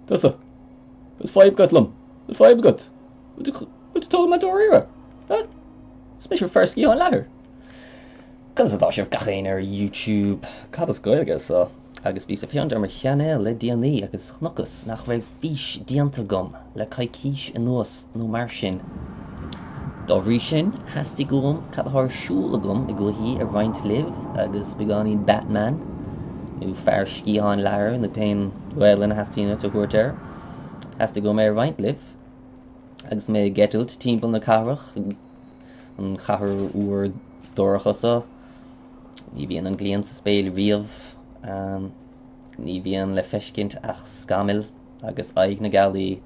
Tusa. It's 5 gut lum. It's 5 gut. What's told my door here? Huh? Special first ski on ladder. Cos atá sibh gachéin ar YouTube cad is Gaeilge so agus bhí sa peantar mar chainéal le díanaí agus chnochas nach bheith fís díanta gom le caicíis in nuas nó mar sin. Dá bhrí sin heasta gom cad thar siúla gom I gluichí ar bhaint libh agus beganí Batman nó fear scíáin lear na pein Gaeilge heastína tú cuairtear heasta gom ar bhaint libh agus mé getúilt timpeall na cabhrach an chathair uair dórachasa. Ní bhíonn an gléan sa spéil riamh, ní bhíonn le feiscint ach scamil agus aig na gailí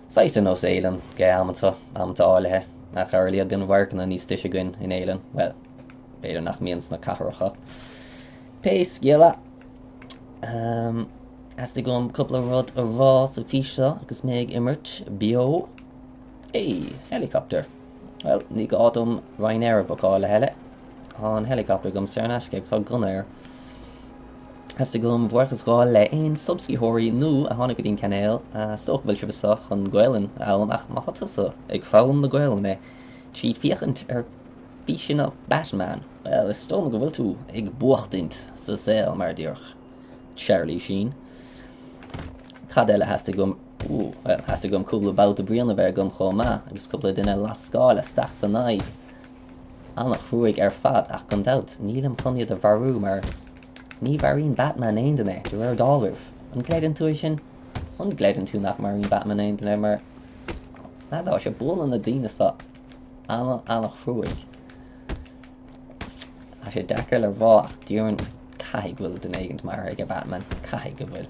saite nó éilean ga amanta áirithe nach airliad gan bharcanna níos tuise goin in éilean, well, beidir nach mians na cathracha. Péis géala, as gom cúpla rud a rá sa físe agus méid imirt bio, helicopter. Well, ní go ádum Ryanair bocá le heile. An helicopter gom Cernash ag sa gunnair. Has to gom bhuachas gáil le ein subscíthóirí nó a tháinig go dtín cainéal stoch bhfuil sibh an Gaeilge allam ach maithitasa ag fálam na Gaeilge me tríd fiachant ar bíisina Batman. Well, is stom go bhfuil tú ag buachtaint sa saoil mar dúirch Charlie Sheen. Cad eile has to gom cúpla báta bríanana bheith gom Chomh agus cúpla duine lascáil isteach sa naig. Annach ruúig ar fad ach gan dat níl an planiad a bharú mar ní bharín Batman aon duna de ar dálah. An gléidan tú sin an gléidan tú nach marín Batman aon duna mar nadá sé bólan na daine sa annach ruúig. A sé deacair le bhá ach dúrann caiig bhfuil den éigent mar ag a Batman caiig go bhfuil.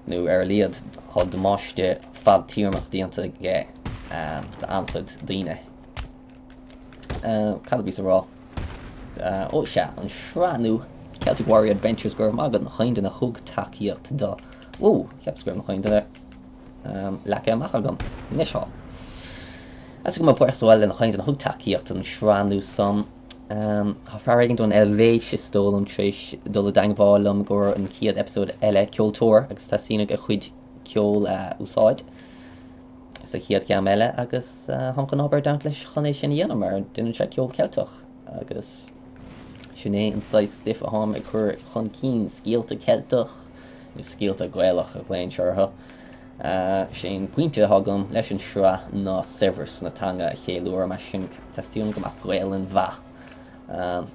Nó ar liad há damáiste fad tíormach díanta ge de an-chuid daine. Cad bhí sa rá ó se an sráú Celtic Warrior Adventures gur magad na chainte na thug takeíocht dá cheapsgur na chainte le amach agam níosá. As go puirsáil na chainte na thug takeíocht an sráú sam Tá fearraigen don elvéis is stólam tríis dul a dainghválam gur an ciad episód eile ceoltóir agus tá sína a chuid ceol úsáid. Sa chiad ceam eile agus honcan obair daint leis chunéis sin dhéanam mar duine sé ceol ceilteach agus sinné an 6 stiff a ham ag chur chun cín scialta ceilteach nó scialta Gaeilge a léon seirtha. Sin puinte thugam leis an sra ná severs na tanga a chéúir mar sin testún go amach Gaeilge bha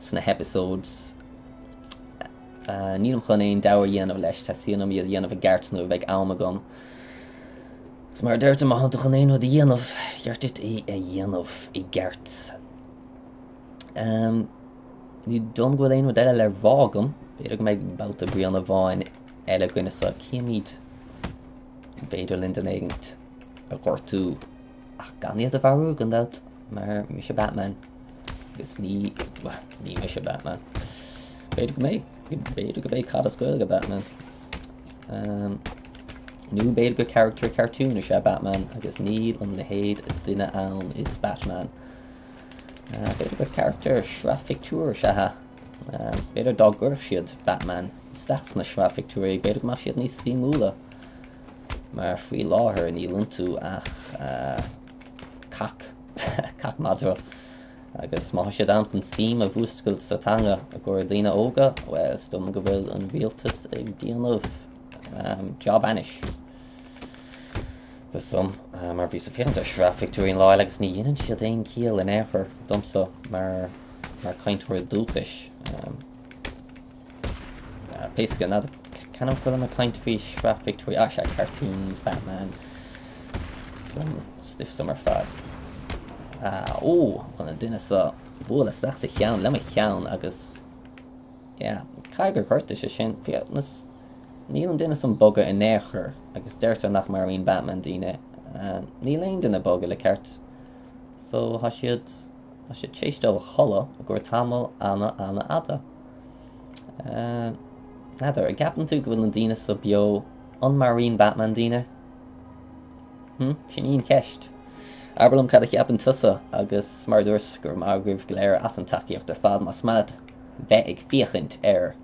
sna episodes. Nílam chun éon dair dhéanamh leis testúnam iad dhéanamh a gceartnú bheith amagam. Maar daar te maken toch een wat die of ja dit een of I gert. Die don go een wat elle wagen. Weet ik mij about de Brianna Vine elle kunnen zo niet. Beter in de negend. A kort toe. Ach kan niet de Baruch en dat. Maar Mr. Batman is niet Mr. Batman. Weet ik mij. Weet ik bij Kadas Gaeilge Batman. Nu Gaeilge character cartoon is Batman agus níl an le héad is duine ann is Batman. Gaeilge character shraffictúr se beidir doggur siad Batman stas na shraffictúr beidir mar siad níos simúla mar faoi láthair ní luntu ach cac madra agus má siad an chun sim a bhúscail sa tanga a gur daine óga well stom go bhfuil an rialtas ag díanamh job anish. Dus maar wie zoveel de shraffictúrin lá agus ní dhéanann siad éon cíal in éair domsa mar caint fuair dúchais. Basically another can I put on a caint faoi shraffictúri cartoons, Batman, some stiff summer fads. Chun duine sa bhla seach sa cheann le cheann agus caigur chuirta sé sin fiatnas. Níl an duine san boga in éair agus deirtear nach Maraíonn Batman daine níl aon duine boga le ceart so tá siad téistil chola a gur tamil anna ada. Nadidir a gapan tú go bhfuil an daine sa bio an Maraíonn Batman daine sin íon ceist. Arbalm cad a cheapann tusa agus mar dúirs gur mágribh go léir as an takeíocht ar fad mas smad bheith ag fiachint ar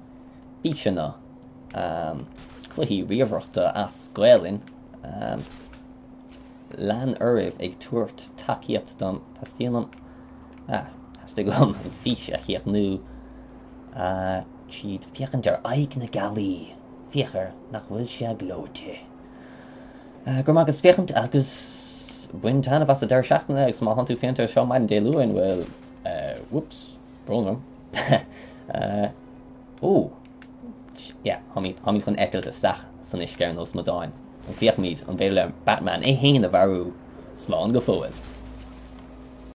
bíisina cluichí riomhaireachta as Gaeilge lean uiribh ag tuairt takeíocht dom pastíanam hastig gom an fís a chéach nu siad fiochan dear aig na galí fiachar nach bhfuil sé glóte gur agus féchamt agus buin tanna bas a deir seachna agus má hanú féintear seo maidin dé luúin bhfuil whoops brónam hamí chun etil isteach san iscear nos mo Daoine an fiach míid an bhéile Batman é héin a bharú sláán go fóil